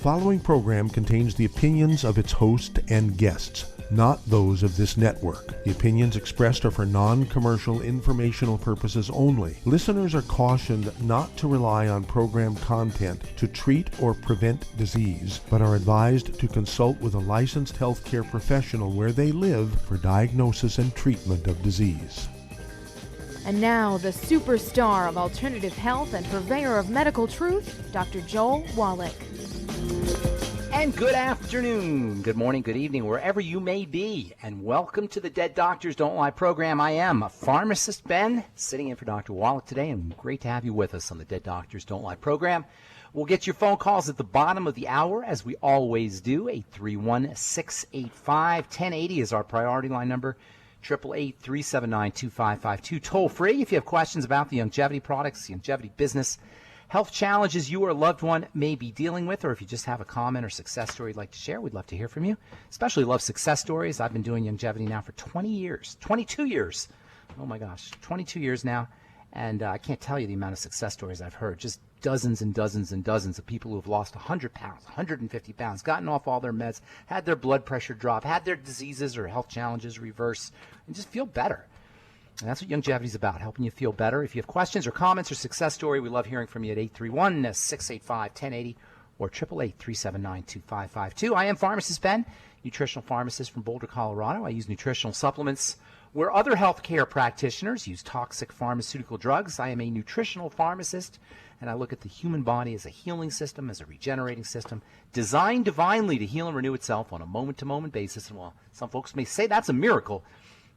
following program contains the opinions of its host and guests, not those of this network. The opinions expressed are for non-commercial informational purposes only. Listeners are cautioned not to rely on program content to treat or prevent disease, but are advised to consult with a licensed healthcare professional where they live for diagnosis and treatment of disease. And now, the superstar of alternative health and purveyor of medical truth, Dr. Joel Wallach. And good afternoon, good morning, good evening, wherever you may be. And welcome to the Dead Doctors Don't Lie program. I am Pharmacist Ben, sitting in for Dr. Wallach today, and great to have you with us on the Dead Doctors Don't Lie program. We'll get your phone calls at the bottom of the hour, as we always do. 831-685-1080 is our priority line number. 888-379-2552. Toll free if you have questions about the longevity products, the longevity business, health challenges you or a loved one may be dealing with, or if you just have a comment or success story you'd like to share, we'd love to hear from you. Especially love success stories. I've been doing longevity now for 22 years. Oh my gosh, 22 years now. And I can't tell you the amount of success stories I've heard. Just dozens and dozens and dozens of people who have lost 100 pounds, 150 pounds, gotten off all their meds, had their blood pressure drop, had their diseases or health challenges reverse, and just feel better. And that's what longevity is about, helping you feel better. If you have questions or comments or success story, we love hearing from you at 831-685-1080 or 888-379-2552. I am Pharmacist Ben, nutritional pharmacist from Boulder, Colorado. I use nutritional supplements where other healthcare practitioners use toxic pharmaceutical drugs. I am a nutritional pharmacist, and I look at the human body as a healing system, as a regenerating system, designed divinely to heal and renew itself on a moment-to-moment basis. And while some folks may say that's a miracle,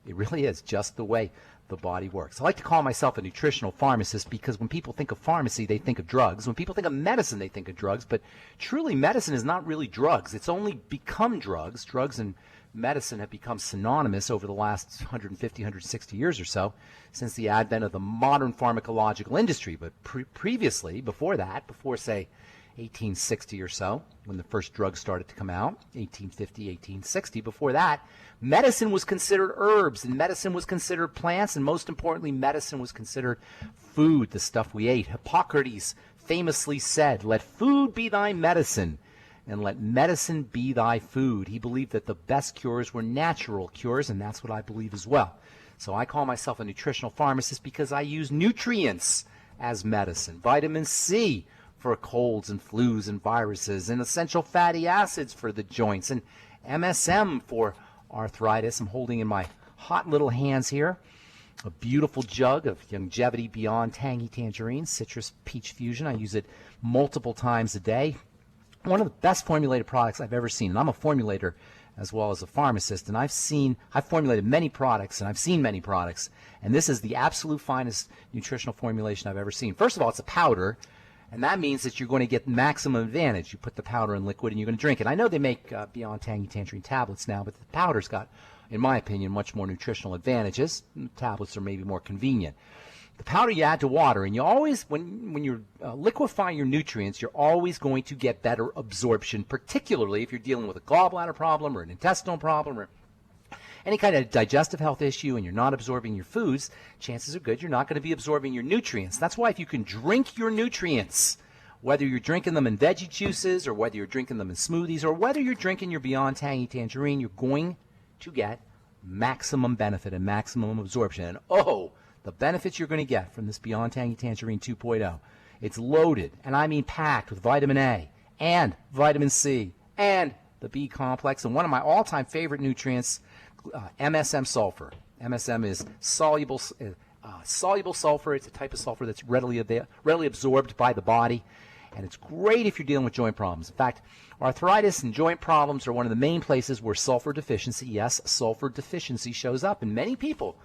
it really is just the way the body works. I like to call myself a nutritional pharmacist because when people think of pharmacy, they think of drugs. When people think of medicine, they think of drugs. But truly, medicine is not really drugs. It's only become drugs. Drugs and medicine have become synonymous over the last 150, 160 years or so since the advent of the modern pharmacological industry. But previously, before that, before, say, 1860 or so, when the first drugs started to come out, 1850, 1860, before that, medicine was considered herbs, and medicine was considered plants, and most importantly, medicine was considered food, the stuff we ate. Hippocrates famously said, "Let food be thy medicine, and let medicine be thy food." He believed that the best cures were natural cures, and that's what I believe as well. So I call myself a nutritional pharmacist because I use nutrients as medicine. Vitamin C for colds and flus and viruses, and essential fatty acids for the joints, and MSM for arthritis. I'm holding in my hot little hands here a beautiful jug of Longevity Beyond Tangy Tangerine Citrus Peach Fusion. I use it multiple times a day. One of the best formulated products I've ever seen, and I'm a formulator as well as a pharmacist, and I've formulated many products, and I've seen many products, and this is the absolute finest nutritional formulation I've ever seen. First of all, it's a powder, and that means that you're going to get maximum advantage. You put the powder in liquid and you're going to drink it. I know they make Beyond Tangy Tangerine tablets now, but the powder's got, in my opinion, much more nutritional advantages. Tablets are maybe more convenient. The powder you add to water, and you always, when you're liquefying your nutrients, you're always going to get better absorption, particularly if you're dealing with a gallbladder problem or an intestinal problem or any kind of digestive health issue and you're not absorbing your foods, chances are good you're not going to be absorbing your nutrients. That's why if you can drink your nutrients, whether you're drinking them in veggie juices or whether you're drinking them in smoothies or whether you're drinking your Beyond Tangy Tangerine, you're going to get maximum benefit and maximum absorption. And the benefits you're going to get from this Beyond Tangy Tangerine 2.0. It's loaded, and I mean packed, with vitamin A and vitamin C and the B complex, and one of my all-time favorite nutrients, MSM sulfur. MSM is soluble sulfur. It's a type of sulfur that's readily absorbed by the body, and it's great if you're dealing with joint problems. In fact, arthritis and joint problems are one of the main places where sulfur deficiency shows up. And many people,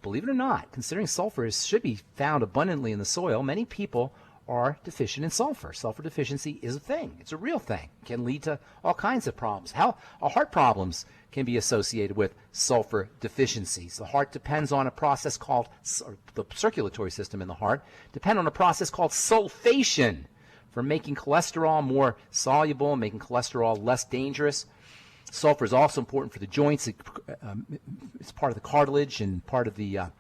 believe it or not, considering sulfur should be found abundantly in the soil, many people are deficient in sulfur. Sulfur deficiency is a thing. It's a real thing. It can lead to all kinds of problems. Heart problems can be associated with sulfur deficiencies. The heart depends on a process called, or the circulatory system in the heart, depend on a process called sulfation for making cholesterol more soluble, making cholesterol less dangerous. Sulfur is also important for the joints. It's part of the cartilage and part of the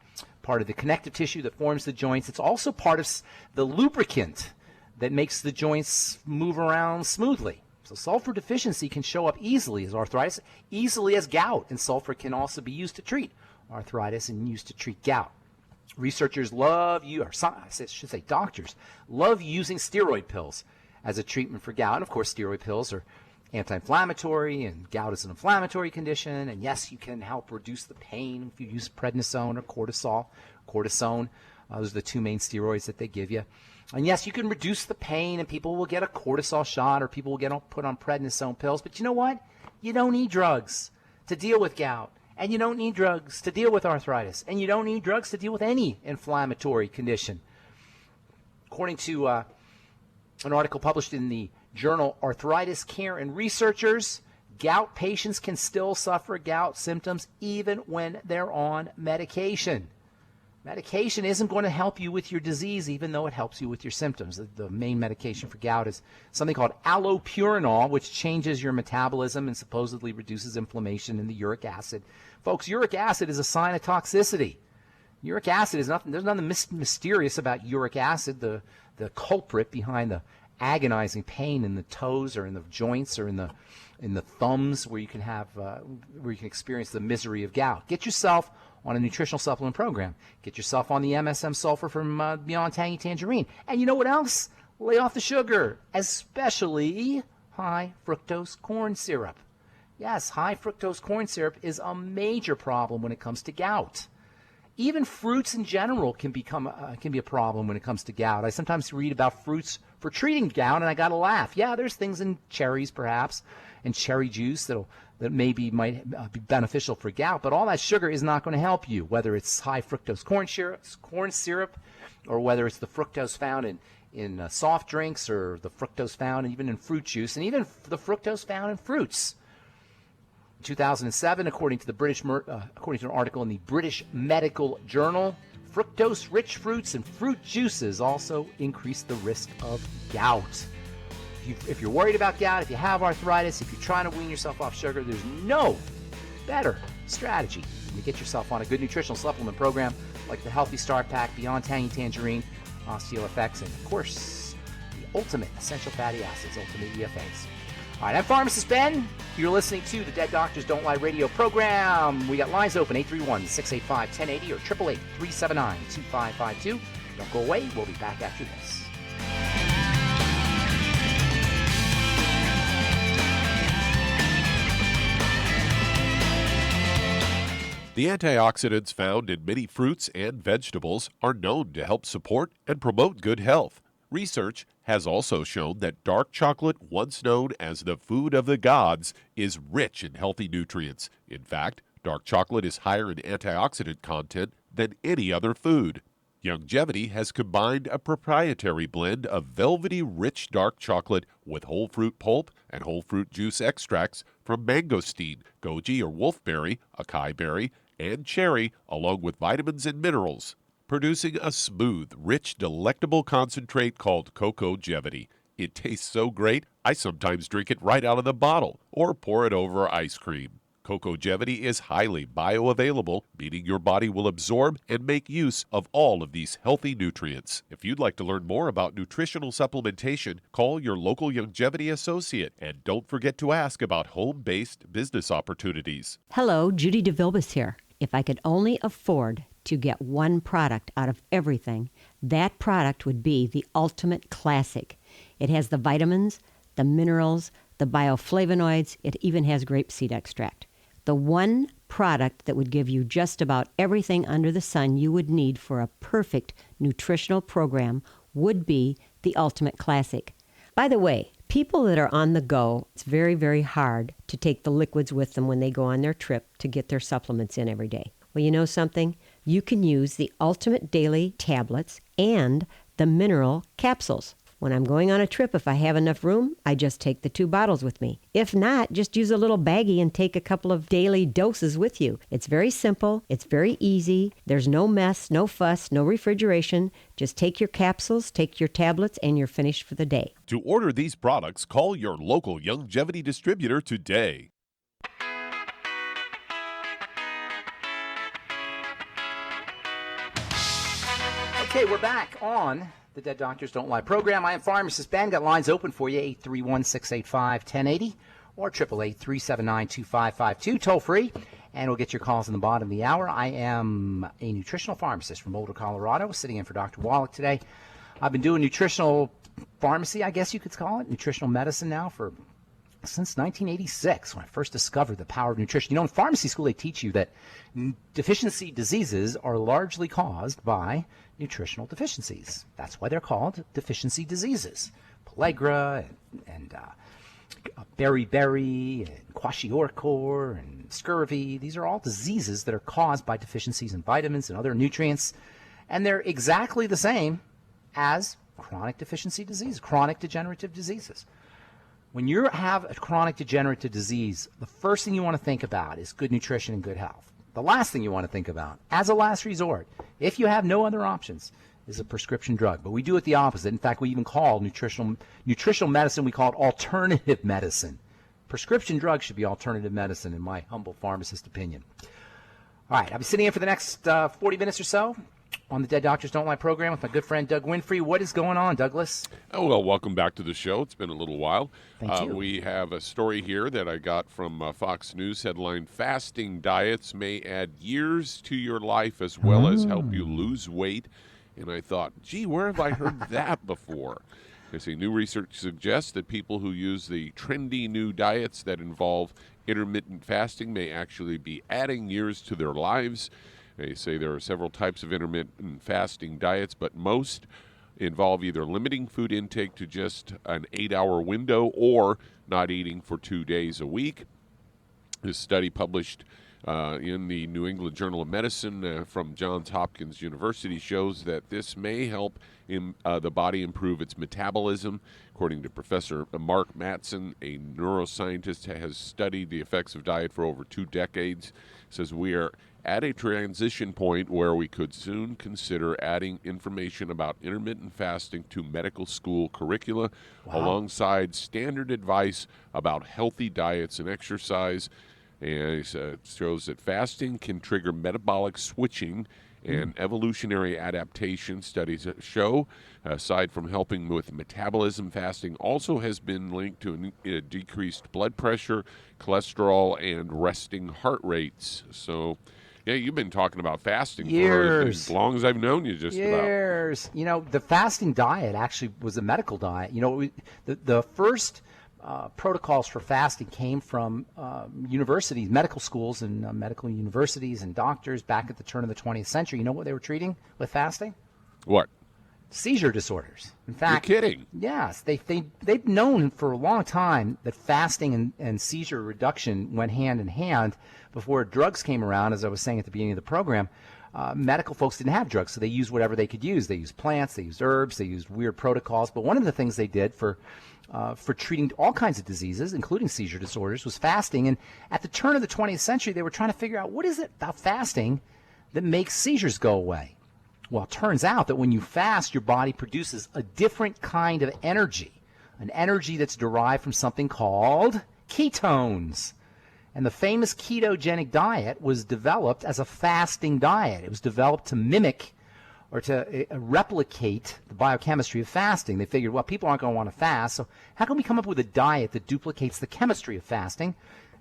connective tissue that forms the joints. It's also part of the lubricant that makes the joints move around smoothly. So sulfur deficiency can show up easily as arthritis, easily as gout, and sulfur can also be used to treat arthritis and used to treat gout. Researchers love doctors love using steroid pills as a treatment for gout. And of course, steroid pills are anti-inflammatory, and gout is an inflammatory condition. And yes, you can help reduce the pain if you use prednisone or cortisone. Those are the two main steroids that they give you. And yes, you can reduce the pain, and people will get a cortisol shot, or people will get put on prednisone pills. But you know what? You don't need drugs to deal with gout, and you don't need drugs to deal with arthritis, and you don't need drugs to deal with any inflammatory condition. According to an article published in the journal Arthritis Care and Researchers, gout patients can still suffer gout symptoms even when they're on medication. Medication isn't going to help you with your disease, even though it helps you with your symptoms. The main medication for gout is something called allopurinol, which changes your metabolism and supposedly reduces inflammation in the uric acid. Folks, uric acid is a sign of toxicity. Uric acid is nothing. There's nothing mysterious about uric acid. The culprit behind the agonizing pain in the toes or in the joints or in the thumbs, where you can experience the misery of gout. Get yourself on a nutritional supplement program. Get yourself on the MSM sulfur from Beyond Tangy Tangerine. And you know what else? Lay off the sugar, especially high fructose corn syrup. Yes, high fructose corn syrup is a major problem when it comes to gout. Even fruits in general can be a problem when it comes to gout. I sometimes read about fruits for treating gout, and I got to laugh. Yeah, there's things in cherries, perhaps, and cherry juice that might be beneficial for gout, but all that sugar is not going to help you, whether it's high fructose corn syrup, or whether it's the fructose found in soft drinks, or the fructose found even in fruit juice, and even the fructose found in fruits. In 2007, according to an article in the British Medical Journal, fructose-rich fruits and fruit juices also increase the risk of gout. If you're worried about gout, if you have arthritis, if you're trying to wean yourself off sugar, there's no better strategy than to get yourself on a good nutritional supplement program like the Healthy Start Pack, Beyond Tangy Tangerine, OsteoFX, and of course, the Ultimate Essential Fatty Acids, Ultimate EFAs. All right, I'm Pharmacist Ben. You're listening to the Dead Doctors Don't Lie radio program. We got lines open, 831-685-1080 or 888-379-2552. Don't go away. We'll be back after this. The antioxidants found in many fruits and vegetables are known to help support and promote good health. Research has also shown that dark chocolate, once known as the food of the gods, is rich in healthy nutrients. In fact, dark chocolate is higher in antioxidant content than any other food. Youngevity has combined a proprietary blend of velvety rich dark chocolate with whole fruit pulp and whole fruit juice extracts from mangosteen, goji or wolfberry, acai berry, and cherry, along with vitamins and minerals, producing a smooth, rich, delectable concentrate called Cocogevity. It tastes so great, I sometimes drink it right out of the bottle or pour it over ice cream. Cocogevity is highly bioavailable, meaning your body will absorb and make use of all of these healthy nutrients. If you'd like to learn more about nutritional supplementation, call your local Youngevity associate, and don't forget to ask about home-based business opportunities. Hello, Judy DeVilbus here. If I could only afford to get one product out of everything, that product would be the Ultimate Classic. It has the vitamins, the minerals, the bioflavonoids. It even has grapeseed extract. The one product that would give you just about everything under the sun you would need for a perfect nutritional program would be the Ultimate Classic. By the way, people that are on the go, it's very, very hard to take the liquids with them when they go on their trip to get their supplements in every day. Well, you know something? You can use the Ultimate Daily Tablets and the Mineral Capsules. When I'm going on a trip, if I have enough room, I just take the 2 bottles with me. If not, just use a little baggie and take a couple of daily doses with you. It's very simple. It's very easy. There's no mess, no fuss, no refrigeration. Just take your capsules, take your tablets, and you're finished for the day. To order these products, call your local Youngevity distributor today. Okay, we're back on The Dead Doctors Don't Lie program. I am Pharmacist Ben. Got lines open for you, 831-685-1080 or 888-379-2552, toll free, and we'll get your calls in the bottom of the hour. I am a nutritional pharmacist from Boulder, Colorado, sitting in for Dr. Wallach today. I've been doing nutritional pharmacy, I guess you could call it, nutritional medicine now since 1986, when I first discovered the power of nutrition. You know, in pharmacy school, they teach you that deficiency diseases are largely caused by nutritional deficiencies. That's why they're called deficiency diseases. Pellagra and beriberi and kwashiorkor and scurvy. These are all diseases that are caused by deficiencies in vitamins and other nutrients, and they're exactly the same as chronic deficiency disease, chronic degenerative diseases. When you have a chronic degenerative disease, the first thing you want to think about is good nutrition and good health. The last thing you want to think about, as a last resort, if you have no other options, is a prescription drug. But we do it the opposite. In fact, we even call nutritional medicine, we call it alternative medicine. Prescription drugs should be alternative medicine, in my humble pharmacist opinion. All right, I'll be sitting in for the next 40 minutes or so on the Dead Doctors Don't Lie program with my good friend Doug Winfrey. What is going on, Douglas? Oh, well, welcome back to the show. It's been a little while. Thank you. We have a story here that I got from Fox News, headline, Fasting Diets May Add Years to Your Life as well as help you lose weight. And I thought, gee, where have I heard that before? They say new research suggests that people who use the trendy new diets that involve intermittent fasting may actually be adding years to their lives. They say there are several types of intermittent fasting diets, but most involve either limiting food intake to just an 8-hour window or not eating for 2 days a week. This study published in the New England Journal of Medicine from Johns Hopkins University shows that this may help the body improve its metabolism. According to Professor Mark Mattson, a neuroscientist who has studied the effects of diet for over 2 decades, says we are at a transition point where we could soon consider adding information about intermittent fasting to medical school curricula alongside standard advice about healthy diets and exercise. And it shows that fasting can trigger metabolic switching and evolutionary adaptation. Studies show, aside from helping with metabolism, fasting also has been linked to a decreased blood pressure, cholesterol, and resting heart rates. So, yeah, you've been talking about fasting for as long as I've known you, just years. about. You know, the fasting diet actually was a medical diet. You know, the first protocols for fasting came from universities, medical schools and medical universities and doctors back at the turn of the 20th century. You know what they were treating with fasting? What? Seizure disorders. In fact, you're kidding. Yes, they've known for a long time that fasting and seizure reduction went hand in hand. Before drugs came around, as I was saying at the beginning of the program, medical folks didn't have drugs, so they used whatever they could use. They used plants, they used herbs, they used weird protocols. But one of the things they did for treating all kinds of diseases, including seizure disorders, was fasting. And at the turn of the 20th century, they were trying to figure out what is it about fasting that makes seizures go away. Well, it turns out that when you fast, your body produces a different kind of energy, an energy that's derived from something called ketones. And the famous ketogenic diet was developed as a fasting diet. It was developed to mimic or to replicate the biochemistry of fasting. They figured, well, people aren't going to want to fast, so how can we come up with a diet that duplicates the chemistry of fasting?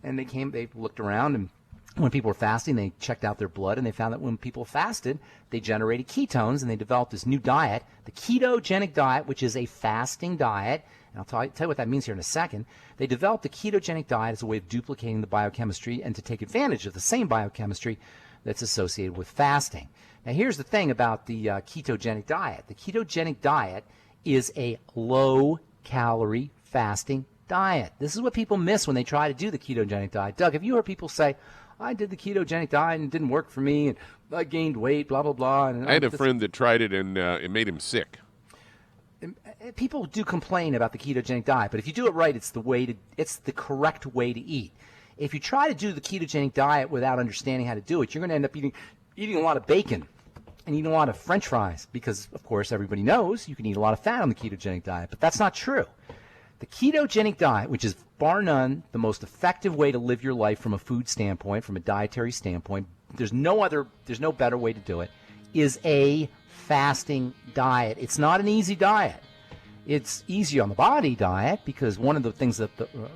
And they looked around, and when people were fasting, they checked out their blood, and they found that when people fasted, they generated ketones, and they developed this new diet, the ketogenic diet, which is a fasting diet. And I'll tell you what that means here in a second. They developed the ketogenic diet as a way of duplicating the biochemistry and to take advantage of the same biochemistry that's associated with fasting. Now, here's the thing about the ketogenic diet. The ketogenic diet is a low-calorie fasting diet. This is what people miss when they try to do the ketogenic diet. Doug, have you heard people say, I did the ketogenic diet and it didn't work for me, and I gained weight, blah, blah, blah. And I had a friend that tried it, and it made him sick. People do complain about the ketogenic diet, but if you do it right, it's the correct way to eat. If you try to do the ketogenic diet without understanding how to do it, you're going to end up eating a lot of bacon and eating a lot of French fries because, of course, everybody knows you can eat a lot of fat on the ketogenic diet, but that's not true. The ketogenic diet, which is bar none the most effective way to live your life from a food standpoint, from a dietary standpoint, there's no better way to do it, is a fasting diet. It's not an easy diet. It's easy on the body diet because one of the things that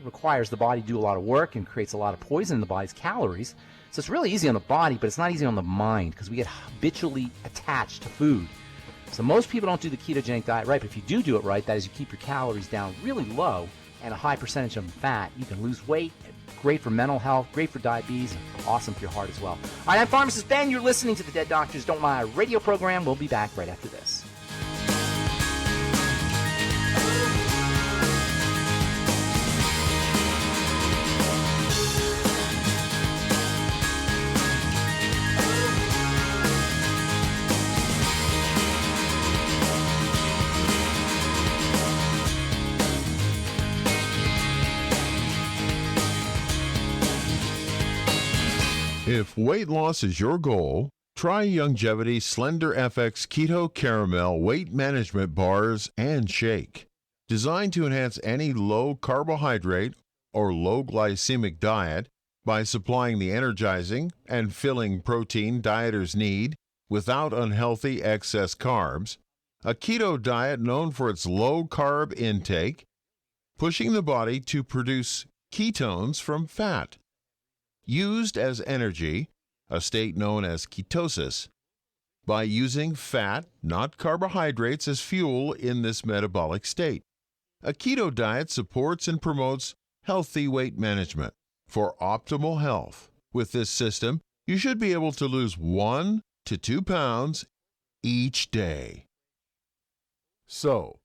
requires the body to do a lot of work and creates a lot of poison in the body is calories. So it's really easy on the body, but it's not easy on the mind because we get habitually attached to food. So most people don't do the ketogenic diet right, but if you do it right, that is, you keep your calories down really low and a high percentage of fat, you can lose weight. Great for mental health, great for diabetes, awesome for your heart as well. All right, I'm Pharmacist Ben. You're listening to the Dead Doctors Don't Lie radio program. We'll be back right after this. If weight loss is your goal, try Youngevity Slender FX Keto Caramel Weight Management Bars and Shake. Designed to enhance any low carbohydrate or low glycemic diet by supplying the energizing and filling protein dieters need without unhealthy excess carbs, a keto diet known for its low carb intake, pushing the body to produce ketones from fat. Used as energy, a state known as ketosis, by using fat, not carbohydrates, as fuel in this metabolic state. A keto diet supports and promotes healthy weight management for optimal health. With this system, you should be able to lose 1 to 2 pounds each day. So,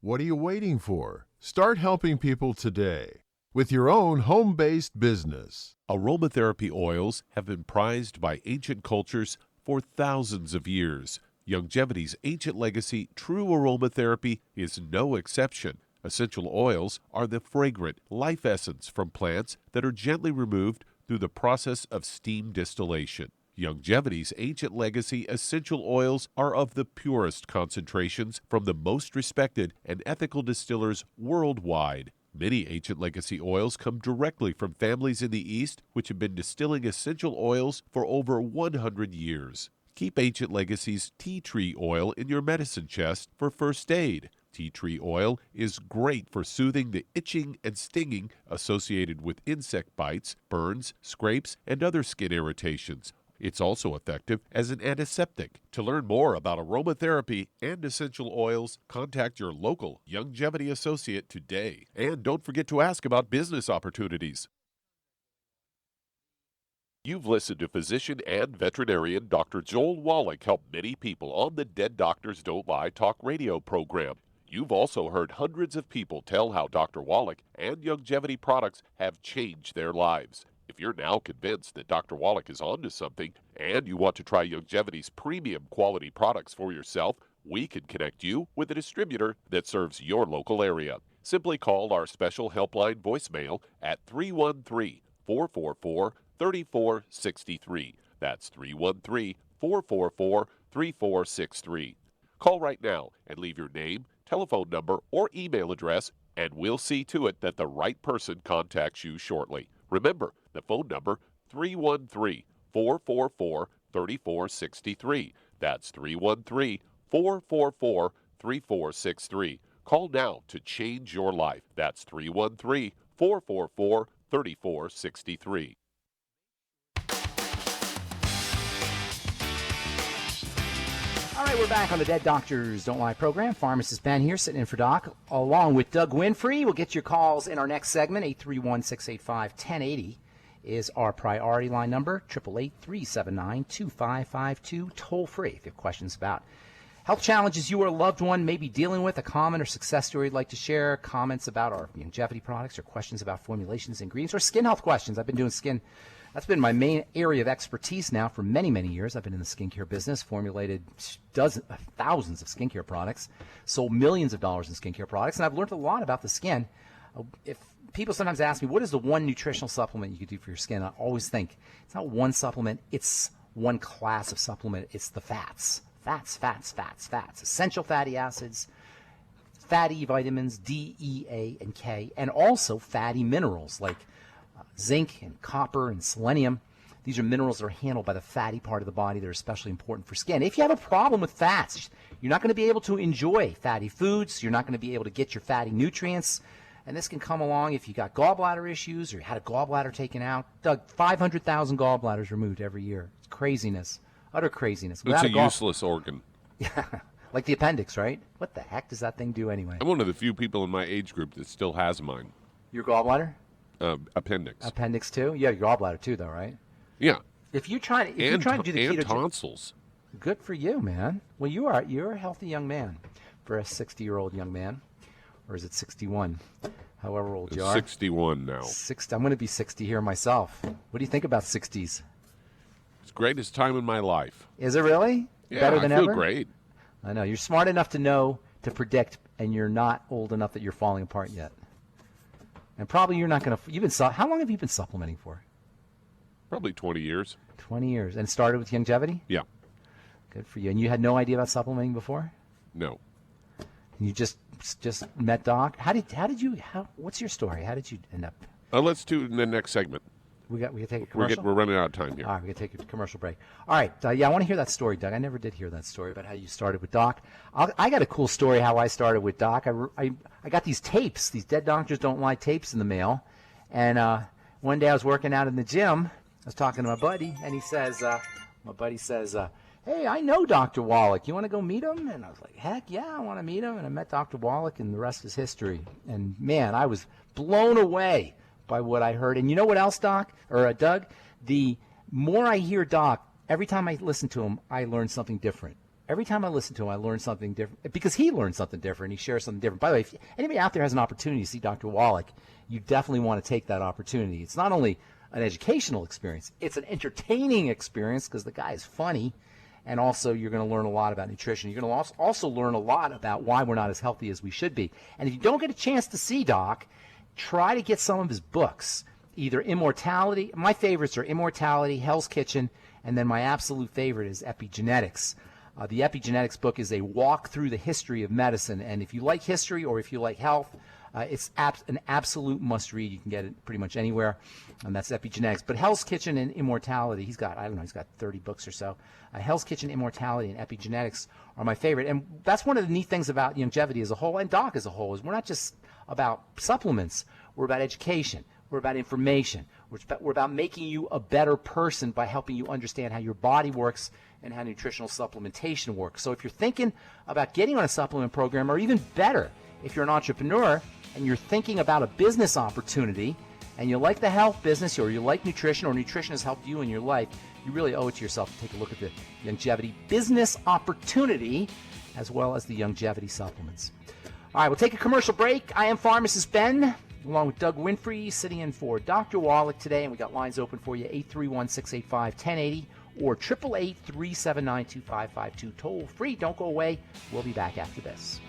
what are you waiting for? Start helping people today with your own home-based business. Aromatherapy oils have been prized by ancient cultures for thousands of years. Youngevity's ancient legacy, true aromatherapy, is no exception. Essential oils are the fragrant life essence from plants that are gently removed through the process of steam distillation. Youngevity's ancient legacy essential oils are of the purest concentrations from the most respected and ethical distillers worldwide. Many ancient legacy oils come directly from families in the East which have been distilling essential oils for over 100 years. Keep Ancient Legacy's tea tree oil in your medicine chest for first aid. Tea tree oil is great for soothing the itching and stinging associated with insect bites, burns, scrapes, and other skin irritations. It's also effective as an antiseptic. To learn more about aromatherapy and essential oils, contact your local Youngevity associate today. And don't forget to ask about business opportunities. You've listened to physician and veterinarian Dr. Joel Wallach help many people on the Dead Doctors Don't Lie talk radio program. You've also heard hundreds of people tell how Dr. Wallach and Youngevity products have changed their lives. If you're now convinced that Dr. Wallach is onto something and you want to try Youngevity's premium quality products for yourself, we can connect you with a distributor that serves your local area. Simply call our special helpline voicemail at 313-444-3463. That's 313-444-3463. Call right now and leave your name, telephone number, or email address, and we'll see to it that the right person contacts you shortly. Remember, the phone number, 313-444-3463. That's 313-444-3463. Call now to change your life. That's 313-444-3463. All right, we're back on the Dead Doctors Don't Lie program. Pharmacist Ben here, sitting in for Doc, along with Doug Winfrey. We'll get your calls in our next segment. 831-685-1080 is our priority line number. 888-379-2552, toll free if you have questions about health challenges you or a loved one may be dealing with, a comment or success story you'd like to share, comments about our Youngevity products, or questions about formulations, ingredients, or skin health questions. I've been doing skin. That's been my main area of expertise now for many, many years. I've been in the skincare business, formulated thousands of skincare products, sold millions of dollars in skincare products, and I've learned a lot about the skin. If people sometimes ask me, what is the one nutritional supplement you could do for your skin? I always think it's not one supplement, it's one class of supplement. It's the fats. Fats. Essential fatty acids, fatty vitamins D, E, A, and K, and also fatty minerals like zinc and copper and selenium. These are minerals that are handled by the fatty part of the body that are especially important for skin. If you have a problem with fats, you're not going to be able to enjoy fatty foods. You're not going to be able to get your fatty nutrients. And this can come along if you got gallbladder issues or you had a gallbladder taken out. Doug, 500,000 gallbladders removed every year. It's craziness. Utter craziness. It's a useless organ. Yeah, like the appendix, right? What the heck does that thing do anyway? I'm one of the few people in my age group that still has mine. Your gallbladder? Appendix. Appendix too? Yeah, your gallbladder too, though, right? Yeah. If you're trying to do the and keto, tonsils. good for you, man. Well, you're a healthy young man for a 60-year-old young man, or is it 61? However old you are. 61 now. I'm going to be 60 here myself. What do you think about 60s? It's the greatest time in my life. Is it really? Yeah, Better than I feel ever? great. I know. You're smart enough to know, to predict, and you're not old enough that you're falling apart yet. And probably you're not going to. How long have you been supplementing for? Probably 20 years. 20 years. And started with longevity? Yeah. Good for you. And you had no idea about supplementing before? No. And you just met Doc? What's your story? How did you end up? Let's do it in the next segment. We got to take a commercial? We're running out of time here. All right, we're going to take a commercial break. All right, I want to hear that story, Doug. I never did hear that story about how you started with Doc. I got a cool story how I started with Doc. I got these tapes, these Dead Doctors Don't Lie tapes in the mail. And one day I was working out in the gym. I was talking to my buddy, and he says, hey, I know Dr. Wallach. You want to go meet him? And I was like, heck yeah, I want to meet him. And I met Dr. Wallach, and the rest is history. And, man, I was blown away by what I heard. And you know what else, Doug? The more I hear Doc, every time I listen to him, I learn something different. Every time I listen to him, I learn something different because he learns something different. He shares something different. By the way, if anybody out there has an opportunity to see Dr. Wallach, you definitely want to take that opportunity. It's not only an educational experience, it's an entertaining experience because the guy is funny. And also, you're going to learn a lot about nutrition. You're going to also learn a lot about why we're not as healthy as we should be. And if you don't get a chance to see Doc, try to get some of his books, either Immortality. My favorites are Immortality, Hell's Kitchen, and then my absolute favorite is Epigenetics. The Epigenetics book is a walk through the history of medicine. And if you like history or if you like health, it's an absolute must-read. You can get it pretty much anywhere, and that's Epigenetics. But Hell's Kitchen and Immortality, he's got 30 books or so. Hell's Kitchen, Immortality, and Epigenetics are my favorite. And that's one of the neat things about longevity as a whole, and Doc as a whole, is we're not just about supplements. We're about education. We're about information. We're about making you a better person by helping you understand how your body works and how nutritional supplementation works. So if you're thinking about getting on a supplement program, or even better, if you're an entrepreneur and you're thinking about a business opportunity and you like the health business, or you like nutrition, or nutrition has helped you in your life, you really owe it to yourself to take a look at the longevity business opportunity as well as the longevity supplements. All right, we'll take a commercial break. I am Pharmacist Ben, along with Doug Winfrey, sitting in for Dr. Wallach today, and we got lines open for you, 831-685-1080 or 888-379-2552. Toll free. Don't go away. We'll be back after this.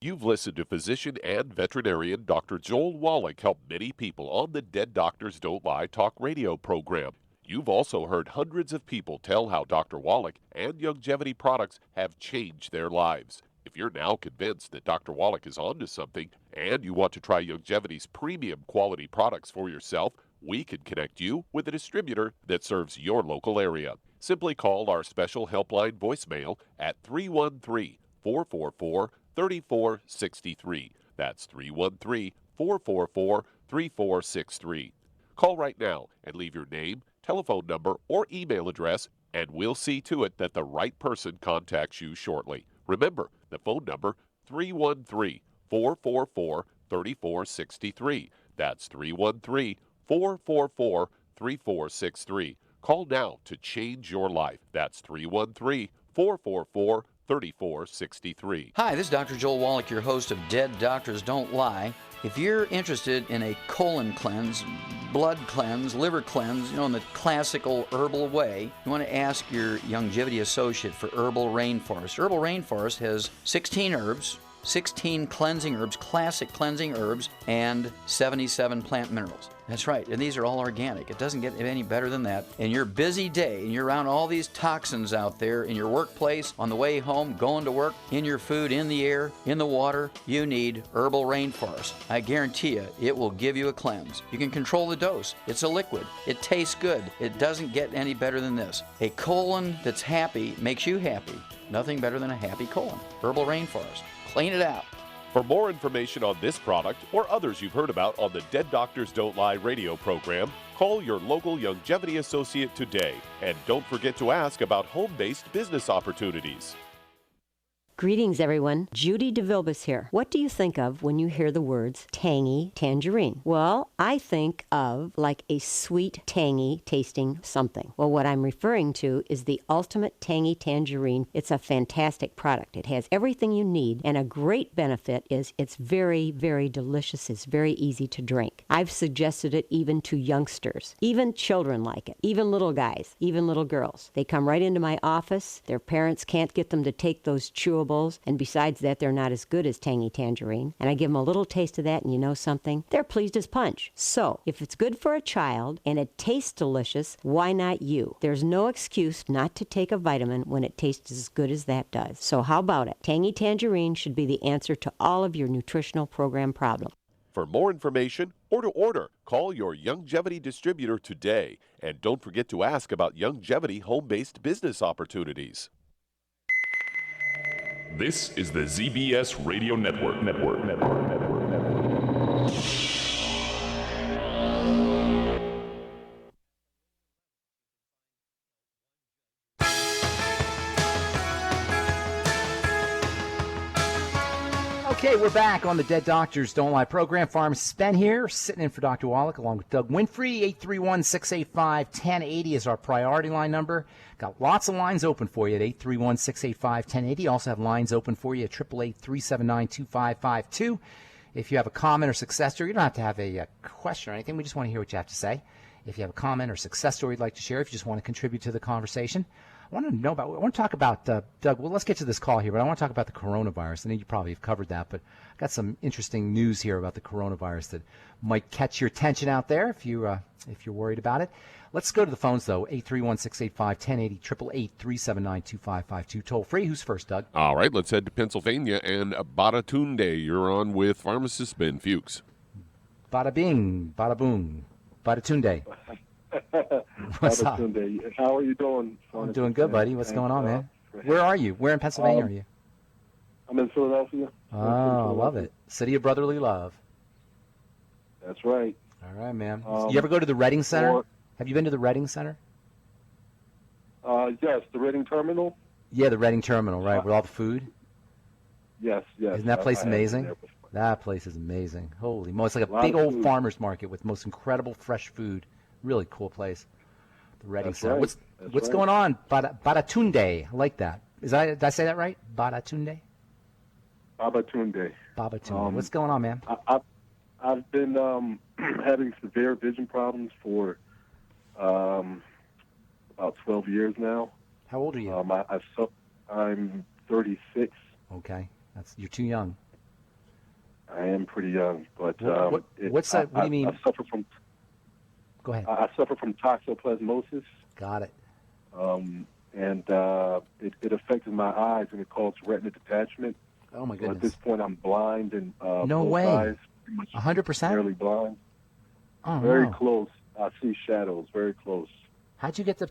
You've listened to physician and veterinarian Dr. Joel Wallach help many people on the Dead Doctors Don't Lie talk radio program. You've also heard hundreds of people tell how Dr. Wallach and longevity products have changed their lives. If you're now convinced that Dr. Wallach is onto something and you want to try longevity's premium quality products for yourself, we can connect you with a distributor that serves your local area. Simply call our special helpline voicemail at 313-444-3463. That's 313-444-3463. Call right now and leave your name, telephone number, or email address, and we'll see to it that the right person contacts you shortly. Remember, the phone number, 313-444-3463. That's 313-444-3463. Call now to change your life. That's 313-444-3463. 3463. Hi, this is Dr. Joel Wallach, your host of Dead Doctors Don't Lie. If you're interested in a colon cleanse, blood cleanse, liver cleanse, in the classical herbal way, you want to ask your longevity associate for Herbal Rainforest. Herbal Rainforest has 16 herbs, 16 cleansing herbs, classic cleansing herbs, and 77 plant minerals. That's right, and these are all organic. It doesn't get any better than that. In your busy day, and you're around all these toxins out there in your workplace, on the way home, going to work, in your food, in the air, in the water, you need Herbal Rainforest. I guarantee you, it will give you a cleanse. You can control the dose. It's a liquid. It tastes good. It doesn't get any better than this. A colon that's happy makes you happy. Nothing better than a happy colon. Herbal Rainforest. Clean it out. For more information on this product or others you've heard about on the Dead Doctors Don't Lie radio program, call your local longevity associate today. And don't forget to ask about home-based business opportunities. Greetings, everyone. Judy DeVilbus here. What do you think of when you hear the words tangy tangerine? Well, I think of like a sweet, tangy tasting something. Well, what I'm referring to is the Ultimate Tangy Tangerine. It's a fantastic product. It has everything you need, and a great benefit is it's very, very delicious. It's very easy to drink. I've suggested it even to youngsters. Even children like it. Even little guys. Even little girls. They come right into my office. Their parents can't get them to take those chewables, and besides that, they're not as good as Tangy Tangerine. And I give them a little taste of that, and you know something? They're pleased as punch. So, if it's good for a child and it tastes delicious, why not you? There's no excuse not to take a vitamin when it tastes as good as that does. So how about it? Tangy Tangerine should be the answer to all of your nutritional program problems. For more information or to order, call your Longevity distributor today. And don't forget to ask about Longevity home-based business opportunities. This is the ZBS Radio Network. Okay, we're back on the Dead Doctors Don't Lie program. Pharmacist Ben here, sitting in for Dr. Wallach along with Doug Winfrey. 831-685-1080 is our priority line number. Got lots of lines open for you at 831-685-1080. Also have lines open for you at 888-379-2552. If you have a comment or success story, you don't have to have a question or anything. We just want to hear what you have to say. If you have a comment or success story you'd like to share, if you just want to contribute to the conversation. I want to talk about, Doug, well, let's get to this call here, but I want to talk about the coronavirus. I know you probably have covered that, but I've got some interesting news here about the coronavirus that might catch your attention out there if you're worried about it. Let's go to the phones, though, 831-685-1080, 888-379-2552, toll free. Who's first, Doug? All right, let's head to Pennsylvania, and Badatunde, you're on with Pharmacist Ben Fuchs. Bada bing, bada boom, Badatunde. What's up? How are you doing? I'm doing good, buddy. What's going on, man? Where are you? Where in Pennsylvania are you? I'm in Philadelphia. Oh, I love it. City of brotherly love. That's right. All right, man. You ever go to the Reading Center? Have you been to the Reading Center? Yes, the Reading Terminal. Yeah, the Reading Terminal, right, with all the food? Yes. Isn't that place amazing? That place is amazing. Holy moly. It's like a big old farmer's market with most incredible fresh food. Really cool place. The Reading Center. Right. What's going on? Badatunde. I like that. Did I say that right? Badatunde? Babatunde. What's going on, man? I've been having severe vision problems for about 12 years now. How old are you? I'm 36. Okay. You're too young. I am pretty young, but what do you mean? I suffer from. Go ahead. I suffer from toxoplasmosis. Got it. And it affected my eyes, and it caused retina detachment. Oh my So goodness! at this point, I'm blind and No both way. eyes, pretty much 100%? nearly blind. Oh, Very no. close. I see shadows. Very close. How'd you get the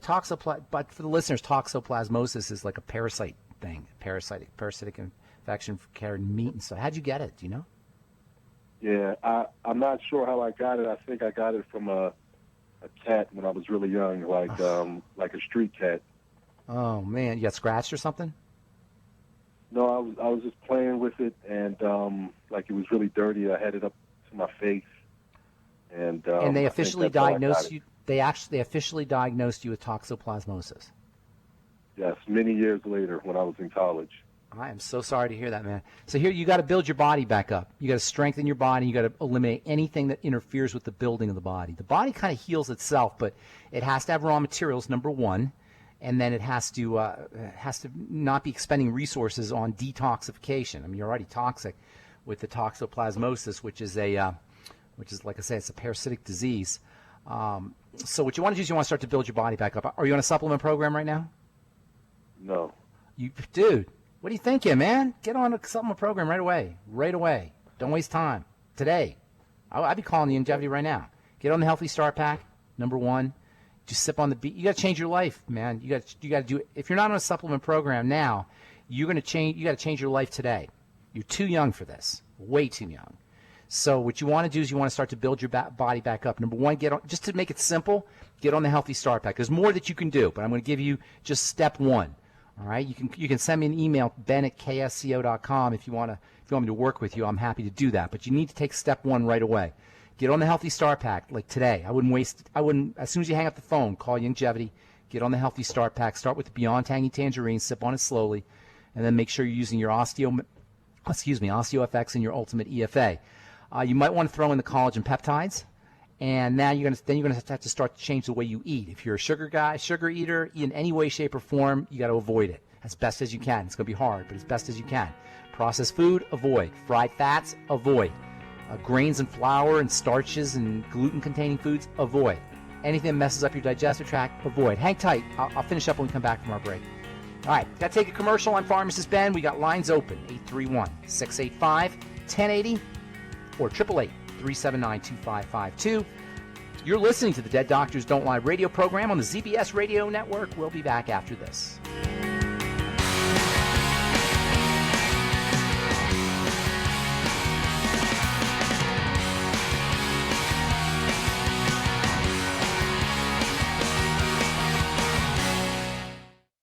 But for the listeners, toxoplasmosis is like a parasite thing, parasitic infection for carrying meat and stuff. How'd you get it? Do you know? Yeah, I'm not sure how I got it. I think I got it from a cat when I was really young, like a street cat. Oh man, you got scratched or something? No, I was just playing with it, and like it was really dirty. I had it up to my face, and they I officially think that's how I got diagnosed it. you. They officially diagnosed you with toxoplasmosis. Yes, many years later when I was in college. I am so sorry to hear that, man. So here you got to build your body back up. You got to strengthen your body. You got to eliminate anything that interferes with the building of the body. The body kind of heals itself, but it has to have raw materials, number one, and then it has to not be expending resources on detoxification. I mean, you're already toxic with the toxoplasmosis, which is like I say, it's a parasitic disease. So what you want to do is you want to start to build your body back up. Are you on a supplement program right now? No. Dude, what are you thinking, man? Get on a supplement program right away. Right away. Don't waste time. Today. I'd be calling the Longevity right now. Get on the Healthy Start Pack, number one. Just sip on the beat. You got to change your life, man. You got to do it. If you're not on a supplement program now, you got to change your life today. You're too young for this. Way too young. So what you want to do is you want to start to build your body back up. Number one, just to make it simple, get on the Healthy Start Pack. There's more that you can do, but I'm going to give you just step one. All right, you can send me an email, ben@ksco.com, if you want me to work with you. I'm happy to do that. But you need to take step one right away. Get on the Healthy Start Pack like today. I wouldn't as soon as you hang up the phone, call Longevity. Get on the Healthy Start Pack. Start with the Beyond Tangy Tangerine. Sip on it slowly, and then make sure you're using your OsteoFX and your Ultimate EFA. You might want to throw in the collagen peptides. And now you're gonna have to start to change the way you eat. If you're a sugar eater, in any way, shape, or form, you got to avoid it as best as you can. It's gonna be hard, but as best as you can. Processed food, avoid. Fried fats, avoid. Grains and flour and starches and gluten-containing foods, avoid. Anything that messes up your digestive tract, avoid. Hang tight. I'll finish up when we come back from our break. All right, got to take a commercial. I'm Pharmacist Ben. We got lines open: 831-685-1080 or 888-379-2552. You're listening to the Dead Doctors Don't Lie radio program on the ZBS Radio Network. We'll be back after this.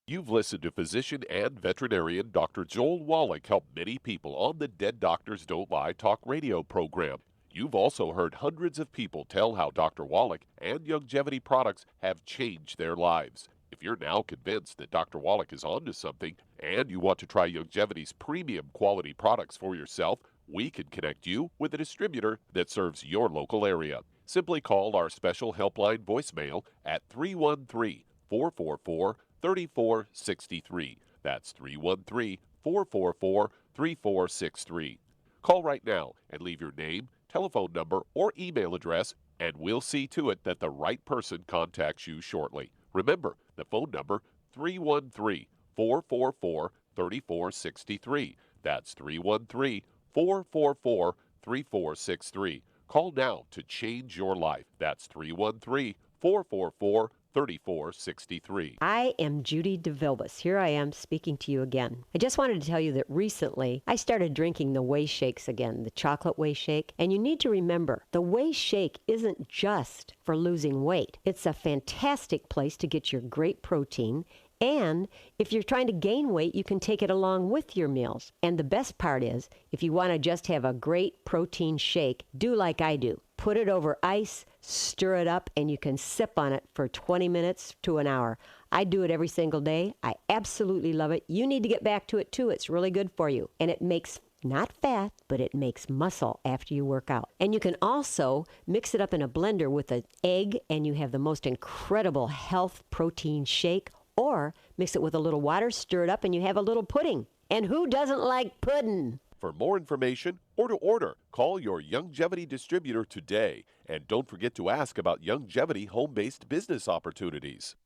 You've listened to physician and veterinarian Dr. Joel Wallach help many people on the Dead Doctors Don't Lie talk radio program. You've also heard hundreds of people tell how Dr. Wallach and Longevity products have changed their lives. If you're now convinced that Dr. Wallach is onto something and you want to try Longevity's premium quality products for yourself, we can connect you with a distributor that serves your local area. Simply call our special helpline voicemail at 313-444-3463. That's 313-444-3463. Call right now and leave your name, telephone number, or email address, and we'll see to it that the right person contacts you shortly. Remember, the phone number, 313-444-3463. That's 313-444-3463. Call now to change your life. That's 313-444-3463. 3463. I am Judy DeVilbus. Here I am speaking to you again. I just wanted to tell you that recently I started drinking the Whey Shakes again, the chocolate Whey Shake. And you need to remember, the Whey Shake isn't just for losing weight. It's a fantastic place to get your great protein. And if you're trying to gain weight, you can take it along with your meals. And the best part is, if you want to just have a great protein shake, do like I do. Put it over ice, stir it up, and you can sip on it for 20 minutes to an hour. I do it every single day. I absolutely love it. You need to get back to it too. It's really good for you. And it makes not fat, but it makes muscle after you work out. And you can also mix it up in a blender with an egg, and you have the most incredible health protein shake. Or mix it with a little water, stir it up, and you have a little pudding. And who doesn't like pudding? For more information or to order, call your Longevity distributor today. And don't forget to ask about Longevity home-based business opportunities.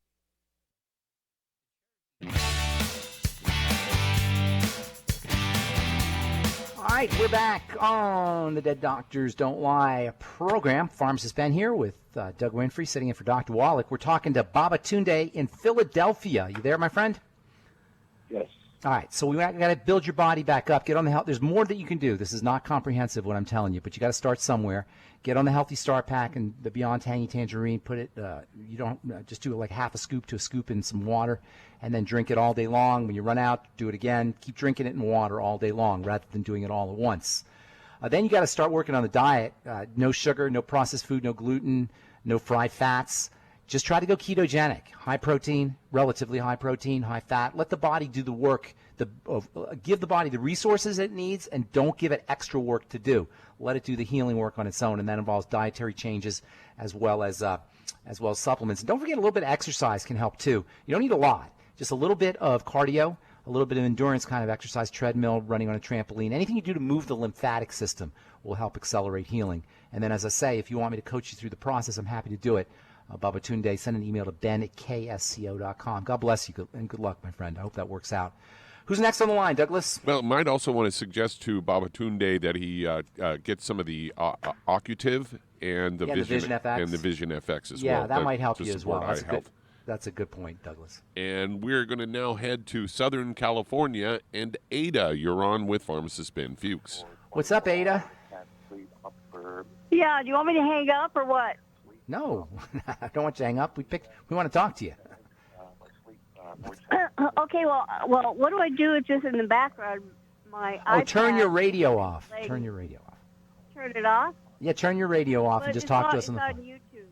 All right, we're back on the Dead Doctors Don't Lie program. Pharmacist Ben here with Doug Winfrey sitting in for Dr. Wallach. We're talking to Baba Tunde in Philadelphia. You there, my friend? Yes. All right, so we got to build your body back up. Get on the health. There's more that you can do. This is not comprehensive, what I'm telling you, but you got to start somewhere. Get on the Healthy Start Pack and the Beyond Tangy Tangerine. Put it. You don't just do it like half a scoop to a scoop in some water, and then drink it all day long. When you run out, do it again. Keep drinking it in water all day long, rather than doing it all at once. Then you got to start working on the diet. No sugar, no processed food, no gluten, no fried fats. just try to go ketogenic, high protein, relatively high protein, high fat. Let the body do the work. Give the body the resources it needs, and don't give it extra work to do. Let it do the healing work on its own, and that involves dietary changes as well as supplements. And don't forget, a little bit of exercise can help too. You don't need a lot, just a little bit of cardio, a little bit of endurance kind of exercise, treadmill, running on a trampoline. Anything you do to move the lymphatic system will help accelerate healing. And then, as I say, if you want me to coach you through the process, I'm happy to do it. Babatunde, send an email to ben@ksco.com. God bless you, and good luck, my friend. I hope that works out. Who's next on the line, Douglas? Well, might also want to suggest to Babatunde that he get some of the Occutive and the Vision FX. and the Vision FX as well. Yeah, that might help to you as well. support eye health. That's a good point, Douglas. And we're going to now head to Southern California. And Ada, you're on with Pharmacist Ben Fuchs. What's up, Ada? Yeah, do you want me to hang up or what? No, I don't want you to hang up. We want to talk to you. Okay, well, what do I do? It's just in the background. My iPad, turn your radio off. like- Turn your radio off. turn it off. Yeah, turn your radio off and just talk to us on the phone. It's on YouTube.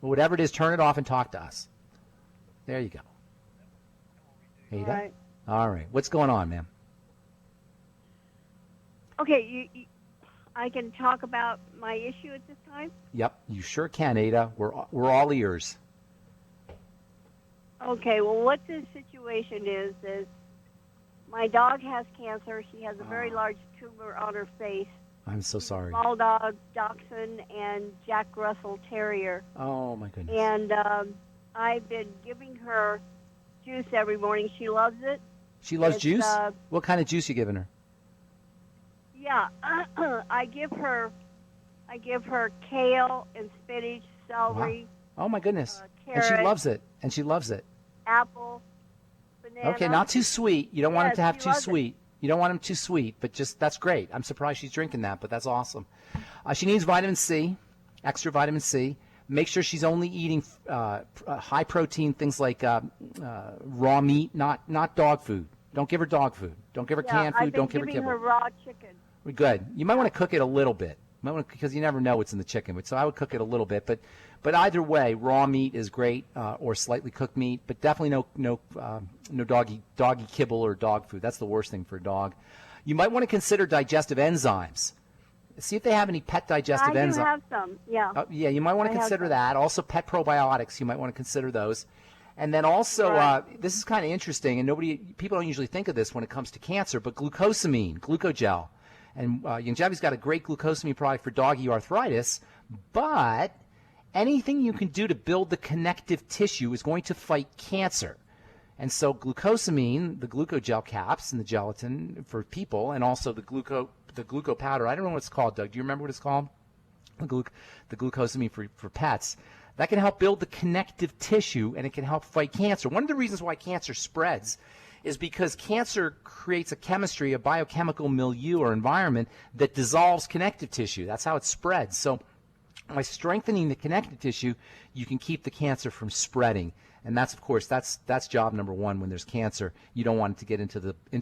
Well, whatever it is, turn it off and talk to us. There you go. Ada? Right. All right. What's going on, ma'am? Okay, I can talk about my issue at this time. Yep, you sure can, Ada. We're all ears. Okay, well, what the situation is my dog has cancer. She has a very large tumor on her face. I'm so sorry. Small dog, Dachshund, and Jack Russell Terrier. Oh, my goodness. And I've been giving her juice every morning. She loves it. She loves It's, juice? What kind of juice you giving her? Yeah, I give her kale and spinach, celery, Oh, my goodness. And she carrot. loves it. And she loves it. apple, banana. Okay, not too sweet. You don't want Yeah, him to have she too loves it. sweet. You don't want him too sweet, but just that's great. I'm surprised she's drinking that, but that's awesome. She needs vitamin C, extra vitamin C. Make sure she's only eating high protein things like raw meat, not dog food. Don't give her dog food. Don't give her canned food. Don't give her giving kibble. her raw chicken. Good. You might want to cook it a little bit. Because you never know what's in the chicken. But so I would cook it a little bit. But either way, raw meat is great, or slightly cooked meat. But definitely no doggy kibble or dog food. That's the worst thing for a dog. You might want to consider digestive enzymes. See if they have any pet digestive enzymes. I do have some. Yeah. Yeah, you might want to consider that. Also, pet probiotics. You might want to consider those. And then also, this is kind of interesting, and people don't usually think of this when it comes to cancer, but glucosamine, glucogel. And Youngevity's got a great glucosamine product for doggy arthritis, but anything you can do to build the connective tissue is going to fight cancer. And so glucosamine, the glucogel caps and the gelatin for people, and also the gluco powder. I don't know what it's called, Doug. Do you remember what it's called? The glucosamine for pets. That can help build the connective tissue, and it can help fight cancer. One of the reasons why cancer spreads is because cancer creates a chemistry, a biochemical milieu or environment that dissolves connective tissue. That's how it spreads. So by strengthening the connective tissue, you can keep the cancer from spreading. And that's, of course, that's job number one when there's cancer. You don't want it to get into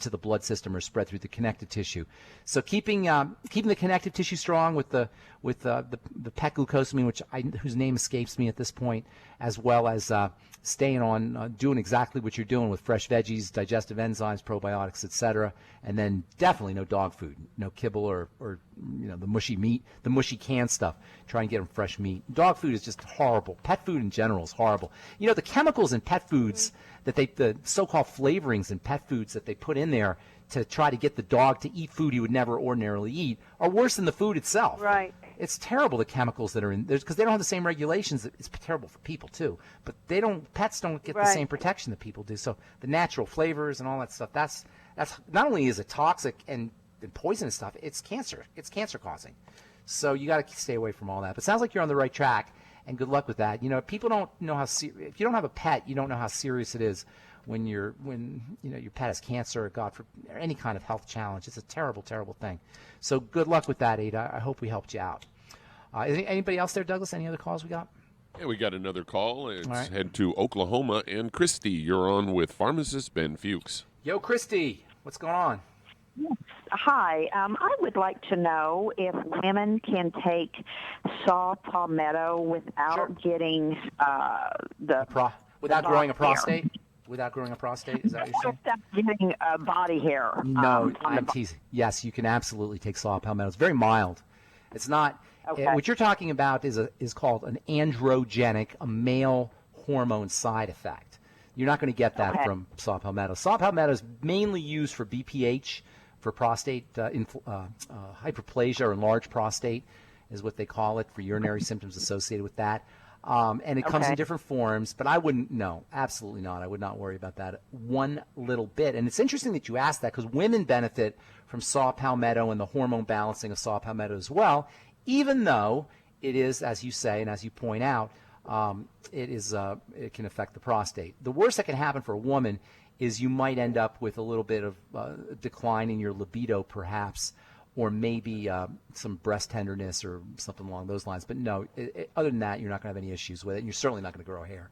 the blood system or spread through the connective tissue. So keeping the connective tissue strong with the pet glucosamine, whose name escapes me at this point, as well as staying on doing exactly what you're doing with fresh veggies, digestive enzymes, probiotics, etc. And then definitely no dog food, no kibble or the mushy meat, the mushy canned stuff. Try and get them fresh meat. Dog food is just horrible. Pet food in general is horrible. The chemicals in pet foods the so-called flavorings in pet foods that they put in there to try to get the dog to eat food he would never ordinarily eat are worse than the food itself. Right. It's terrible, the chemicals that are in there, because they don't have the same regulations. It's terrible for people too, but pets don't get the same protection that people do. So the natural flavors and all that stuff, that's not only is it toxic and poisonous stuff, it's cancer causing. So you got to stay away from all that. But it sounds like you're on the right track, and good luck with that. People don't know how if you don't have a pet, you don't know how serious it is when your pet has cancer or or any kind of health challenge. It's a terrible, terrible thing. So good luck with that, Ada. I hope we helped you out. Is there anybody else there, Douglas? Any other calls we got? Yeah, we got another call. Let's right. head to Oklahoma. And Christy, you're on with Pharmacist Ben Fuchs. Yo, Christy, what's going on? Hi. I would like to know if women can take saw palmetto without getting without growing a prostate. Without growing a prostate, is that what you're saying? Without getting body hair. No, I'm teasing. Yes, you can absolutely take saw palmetto. It's very mild. It's not. Okay. What you're talking about is called an androgenic, a male hormone side effect. You're not going to get that from saw palmetto. Saw palmetto is mainly used for BPH, for prostate hyperplasia or enlarged prostate, is what they call it, for urinary symptoms associated with that. And it comes in different forms, but I wouldn't, no, absolutely not. I would not worry about that one little bit. And it's interesting that you asked that, because women benefit from saw palmetto and the hormone balancing of saw palmetto as well, even though it is, as you say and as you point out, it can affect the prostate. The worst that can happen for a woman is you might end up with a little bit of decline in your libido, perhaps, or maybe some breast tenderness or something along those lines. But no, other than that, you're not going to have any issues with it, and you're certainly not going to grow hair.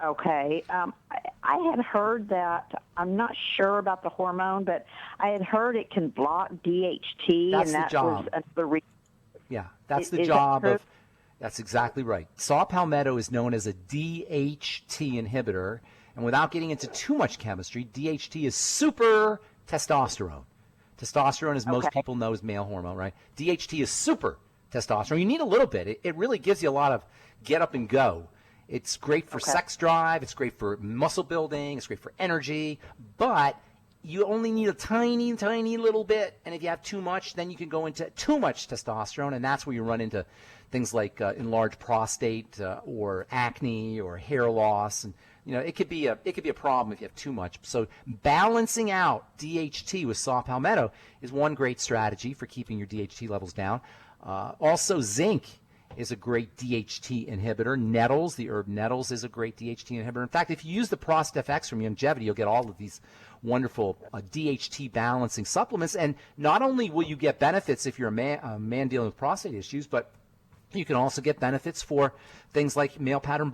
Okay. I had heard that, I'm not sure about the hormone, but I had heard it can block DHT. That's and the that job. was the reason. Yeah, that's the Is job that true? of. That's exactly right. Saw palmetto is known as a DHT inhibitor, and without getting into too much chemistry, DHT is super testosterone. Testosterone, as most people know, is male hormone, right? DHT is super testosterone. You need a little bit. It really gives you a lot of get up and go. It's great for sex drive. It's great for muscle building. It's great for energy. But you only need a tiny, tiny little bit. And if you have too much, then you can go into too much testosterone, and that's where you run into things like enlarged prostate or acne or hair loss. And it could be a problem if you have too much. So balancing out DHT with saw palmetto is one great strategy for keeping your DHT levels down. Also, zinc is a great DHT inhibitor. Nettles, the herb nettles, is a great DHT inhibitor. In fact, if you use the ProstFX from Youngevity, you'll get all of these wonderful DHT balancing supplements. And not only will you get benefits if you're a man dealing with prostate issues, but you can also get benefits for things like male pattern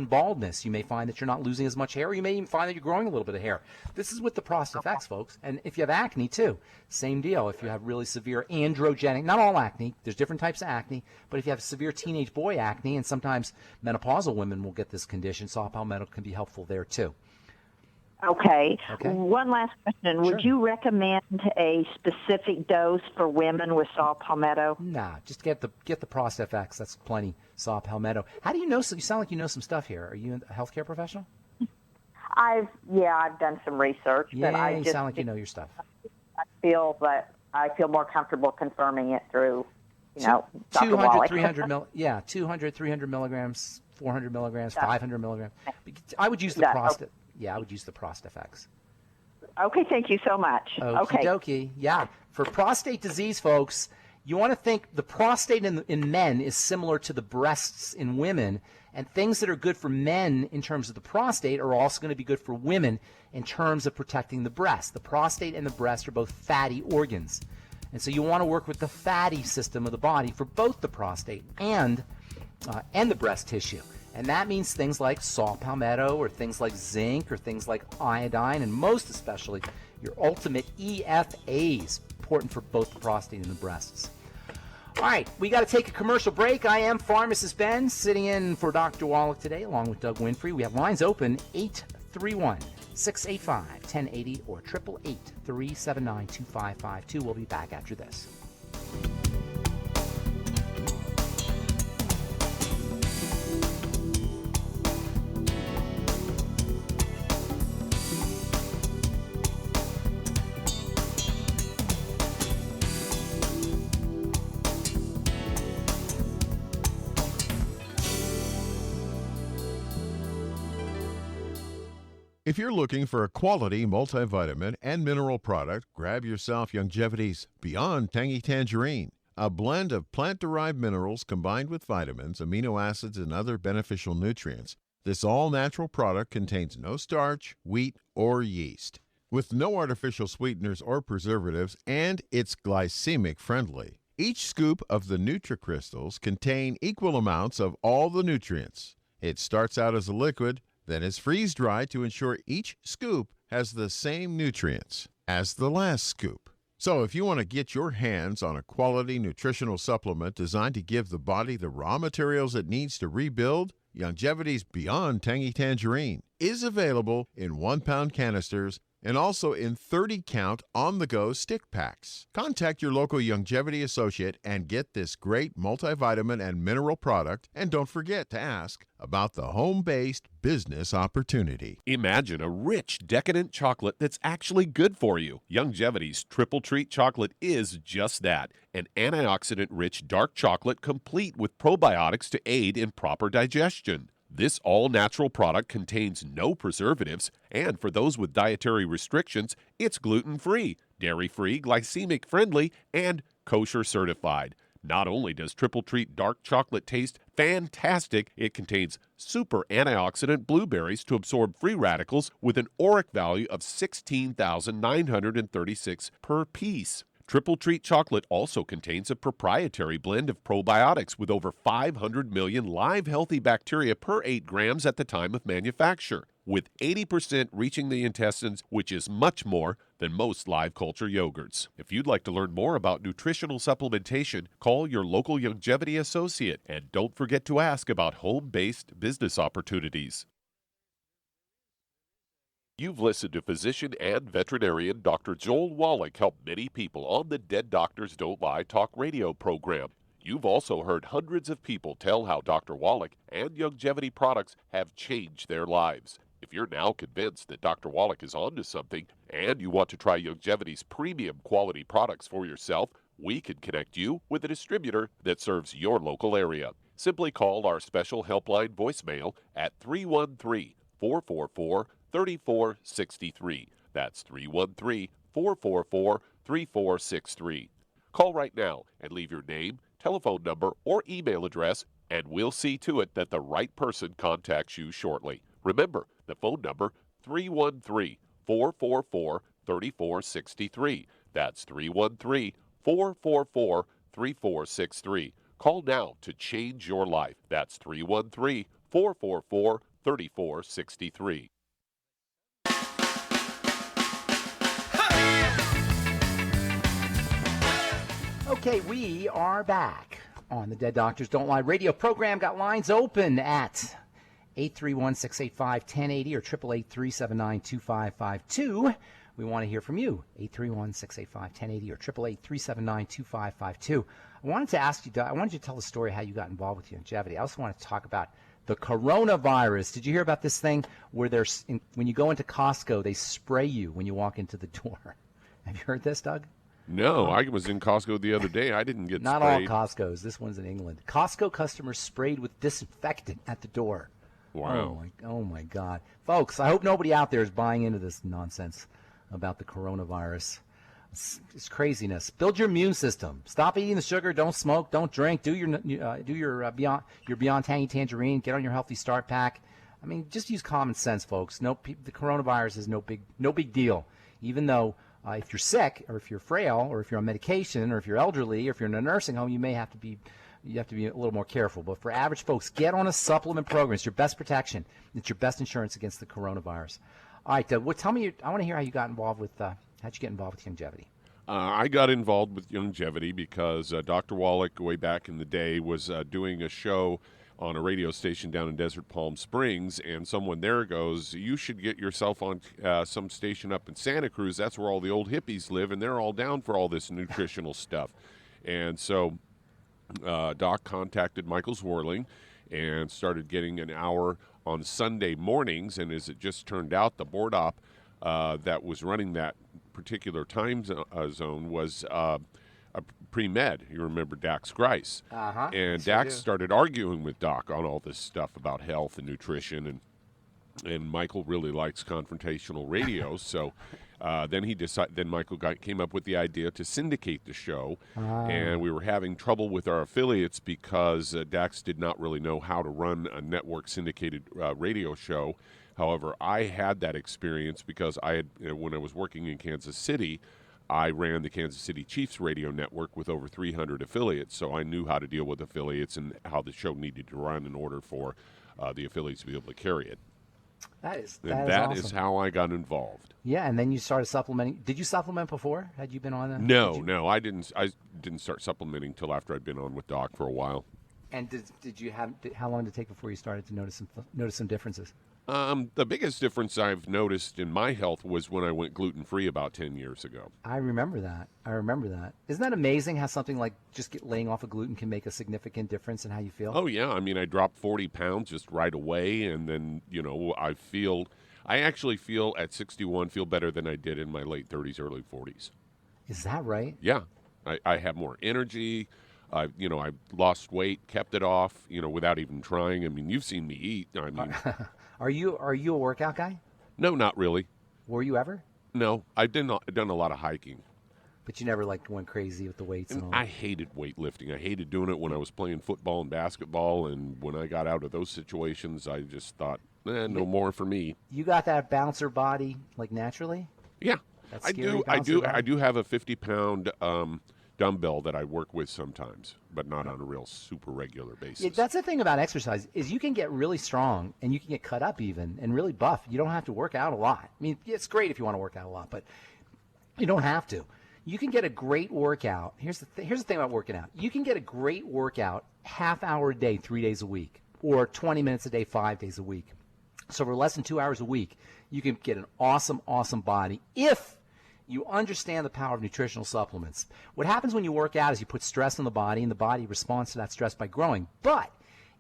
baldness. You may find that you're not losing as much hair, or you may even find that you're growing a little bit of hair. This is with the ProstFX, folks. And if you have acne, too, same deal. If you have really severe androgenic, not all acne, there's different types of acne, but if you have severe teenage boy acne, and sometimes menopausal women will get this condition, saw palmetto can be helpful there, too. Okay. One last question. Would you recommend a specific dose for women with saw palmetto? Nah, just get the ProstFX. That's plenty. Saw palmetto. How do you know? You sound like you know some stuff here. Are you a healthcare professional? I've done some research. Yeah, but I you sound like you know your stuff. I feel more comfortable confirming it through, Dr. 200, Wallach. 200, 300 milligrams, 400 milligrams, 500 milligrams. I would use the ProstFX. Yeah, I would use the ProstFX. Okay, thank you so much. Okie dokie. Yeah, for prostate disease, folks, you want to think the prostate in men is similar to the breasts in women, and things that are good for men in terms of the prostate are also going to be good for women in terms of protecting the breast. The prostate and the breast are both fatty organs, and so you want to work with the fatty system of the body for both the prostate and the breast tissue. And that means things like saw palmetto, or things like zinc, or things like iodine, and most especially your ultimate EFAs, important for both the prostate and the breasts. All right, we got to take a commercial break. I am Pharmacist Ben, sitting in for Dr. Wallach today, along with Doug Winfrey. We have lines open 831-685-1080 or 888-379-2552. We'll be back after this. If you're looking for a quality multivitamin and mineral product, grab yourself Youngevity's Beyond Tangy Tangerine, a blend of plant-derived minerals combined with vitamins, amino acids, and other beneficial nutrients. This all-natural product contains no starch, wheat, or yeast, with no artificial sweeteners or preservatives, and it's glycemic friendly. Each scoop of the NutriCrystals contain equal amounts of all the nutrients. It starts out as a liquid, then is freeze-dried to ensure each scoop has the same nutrients. as the last scoop. So if you want to get your hands on a quality nutritional supplement designed to give the body the raw materials it needs to rebuild, Youngevity's Beyond Tangy Tangerine is available in 1-pound canisters and also in 30-count on-the-go stick packs. Contact your local Youngevity associate and get this great multivitamin and mineral product. And don't forget to ask about the home-based business opportunity. Imagine a rich, decadent chocolate that's actually good for you. Youngevity's Triple Treat chocolate is just that, an antioxidant-rich dark chocolate complete with probiotics to aid in proper digestion. This all-natural product contains no preservatives, and for those with dietary restrictions, it's gluten-free, dairy-free, glycemic-friendly, and kosher certified. Not only does Triple Treat dark chocolate taste fantastic, it contains super antioxidant blueberries to absorb free radicals with an ORAC value of 16,936 per piece. Triple Treat chocolate also contains a proprietary blend of probiotics with over 500 million live healthy bacteria per 8 grams at the time of manufacture, with 80% reaching the intestines, which is much more than most live culture yogurts. If you'd like to learn more about nutritional supplementation, call your local Youngevity associate, and don't forget to ask about home-based business opportunities. You've listened to physician and veterinarian Dr. Joel Wallach help many people on the Dead Doctors Don't Lie talk radio program. You've also heard hundreds of people tell how Dr. Wallach and Youngevity products have changed their lives. If you're now convinced that Dr. Wallach is onto something and you want to try Youngevity's premium quality products for yourself, we can connect you with a distributor that serves your local area. Simply call our special helpline voicemail at 313-444-3463. That's 313-444-3463. Call right now and leave your name, telephone number, or email address, and we'll see to it that the right person contacts you shortly. Remember, the phone number, 313-444-3463. That's 313-444-3463. Call now to change your life. That's 313-444-3463. Okay, we are back on the Dead Doctors Don't Lie radio program. Got lines open at 831-685-1080 or 888-379-2552. We want to hear from you. 831-685-1080 or 888-379-2552. I wanted to ask you, I wanted you to tell the story how you got involved with Youngevity. I also want to talk about the coronavirus. Did you hear about this thing where when you go into Costco, they spray you when you walk into the door? Have you heard this, Doug? No, I was in Costco the other day. I didn't get Not sprayed. all Costco's. This one's in England. Costco customers sprayed with disinfectant at the door. Wow. Oh my God. Folks, I hope nobody out there is buying into this nonsense about the coronavirus. It's craziness. Build your immune system. Stop eating the sugar. Don't smoke. Don't drink. Do your Beyond Tangy Tangerine. Get on your Healthy Start Pack. I mean, just use common sense, folks. The coronavirus is no big deal. Even though if you're sick, or if you're frail, or if you're on medication, or if you're elderly, or if you're in a nursing home, you have to be a little more careful. But for average folks, get on a supplement program. It's your best protection. It's your best insurance against the coronavirus. All right, tell me. I want to hear how you got involved with. How'd you get involved with Youngevity? I got involved with Youngevity because Dr. Wallach, way back in the day, was doing a show on a radio station down in Desert Palm Springs, and someone there goes, you should get yourself on some station up in Santa Cruz. That's where all the old hippies live, and they're all down for all this nutritional stuff. And so Doc contacted Michael Zwerling and started getting an hour on Sunday mornings, and as it just turned out, the board op that was running that particular time zone was a pre-med. You remember Dax Grice. Uh-huh. And Dax started arguing with Doc on all this stuff about health and nutrition, and Michael really likes confrontational radio, so then Michael came up with the idea to syndicate the show, and we were having trouble with our affiliates because Dax did not really know how to run a network syndicated radio show. However, I had that experience because when I was working in Kansas City, I ran the Kansas City Chiefs radio network with over 300 affiliates, so I knew how to deal with affiliates and how the show needed to run in order for the affiliates to be able to carry it. That is That awesome. is how I got involved. Yeah, and then you started supplementing. Did you supplement before? Had you been on that? No, I didn't. I didn't start supplementing until after I'd been on with Doc for a while. And how long did it take before you started to notice some differences? The biggest difference I've noticed in my health was when I went gluten-free about 10 years ago. I remember that. Isn't that amazing how something like just laying off of gluten can make a significant difference in how you feel? Oh, yeah. I mean, I dropped 40 pounds just right away, and then, I actually feel at 61 feel better than I did in my late 30s, early 40s. Is that right? Yeah. I have more energy. I lost weight, kept it off, without even trying. I mean, you've seen me eat. I mean, Are you a workout guy? no, not really. Were you ever? No, I've done a lot of hiking. But you never went crazy with the weights and all. I hated weightlifting. I hated doing it when I was playing football and basketball, and when I got out of those situations, I just thought, no more for me. You got that bouncer body naturally? Yeah, That I scary do. bouncer body? I do have a 50-pound dumbbell that I work with sometimes, but not on a real super regular basis. Yeah, that's the thing about exercise is you can get really strong and you can get cut up even and really buff. You don't have to work out a lot. I mean, it's great if you want to work out a lot, but you don't have to. You can get a great workout. Here's the thing about working out. You can get a great workout half hour a day, 3 days a week, or 20 minutes a day, 5 days a week. So for less than 2 hours a week, you can get an awesome, awesome body if you understand the power of nutritional supplements. What happens when you work out is you put stress on the body, and the body responds to that stress by growing. But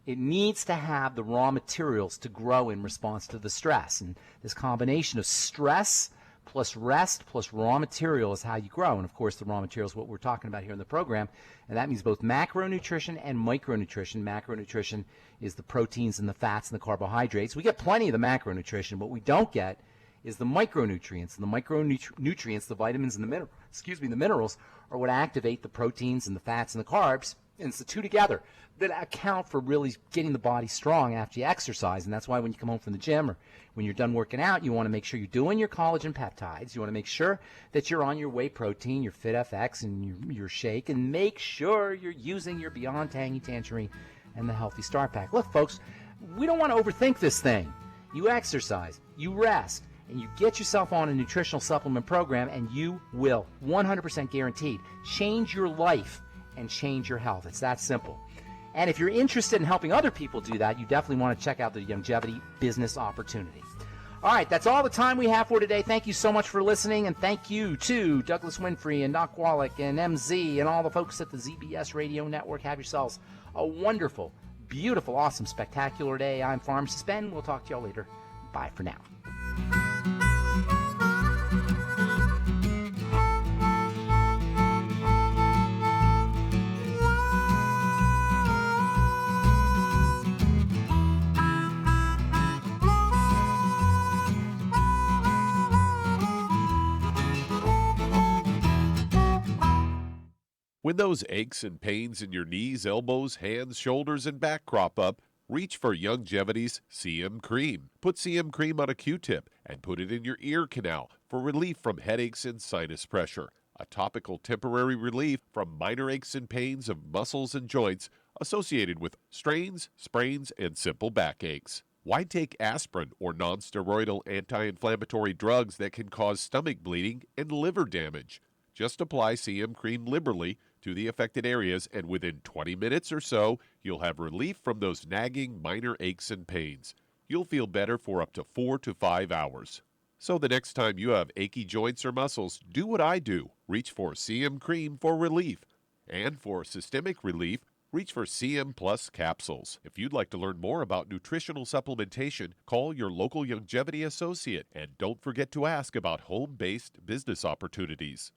it needs to have the raw materials to grow in response to the stress. And this combination of stress plus rest plus raw material is how you grow. And, of course, the raw material is what we're talking about here in the program. And that means both macronutrition and micronutrition. Macronutrition is the proteins and the fats and the carbohydrates. We get plenty of the macronutrition. What we don't get is the micronutrients. And the micronutrients, the vitamins and the minerals, are what activate the proteins and the fats and the carbs. And it's the two together that account for really getting the body strong after you exercise. And that's why when you come home from the gym or when you're done working out, you want to make sure you're doing your collagen peptides. You want to make sure that you're on your whey protein, your FitFX, and your shake. And make sure you're using your Beyond Tangy Tangerine and the Healthy Start Pack. Look, folks, we don't want to overthink this thing. You exercise, you rest, and you get yourself on a nutritional supplement program, and you will, 100% guaranteed, change your life and change your health. It's that simple. And if you're interested in helping other people do that, you definitely want to check out the Longevity Business Opportunity. All right, that's all the time we have for today. Thank you so much for listening, and thank you to Douglas Winfrey and Doc Wallach and MZ and all the folks at the ZBS Radio Network. Have yourselves a wonderful, beautiful, awesome, spectacular day. I'm Pharmacist Ben. We'll talk to y'all later. Bye for now. When those aches and pains in your knees, elbows, hands, shoulders, and back crop up, reach for Longevity's CM Cream. Put CM Cream on a Q-tip and put it in your ear canal for relief from headaches and sinus pressure. A topical temporary relief from minor aches and pains of muscles and joints associated with strains, sprains, and simple backaches. Why take aspirin or non-steroidal anti-inflammatory drugs that can cause stomach bleeding and liver damage? Just apply CM Cream liberally to the affected areas, and within 20 minutes or so, you'll have relief from those nagging minor aches and pains. You'll feel better for up to 4 to 5 hours. So the next time you have achy joints or muscles, do what I do. Reach for CM Cream for relief. And for systemic relief, reach for CM Plus capsules. If you'd like to learn more about nutritional supplementation, call your local Longevity associate, and don't forget to ask about home-based business opportunities.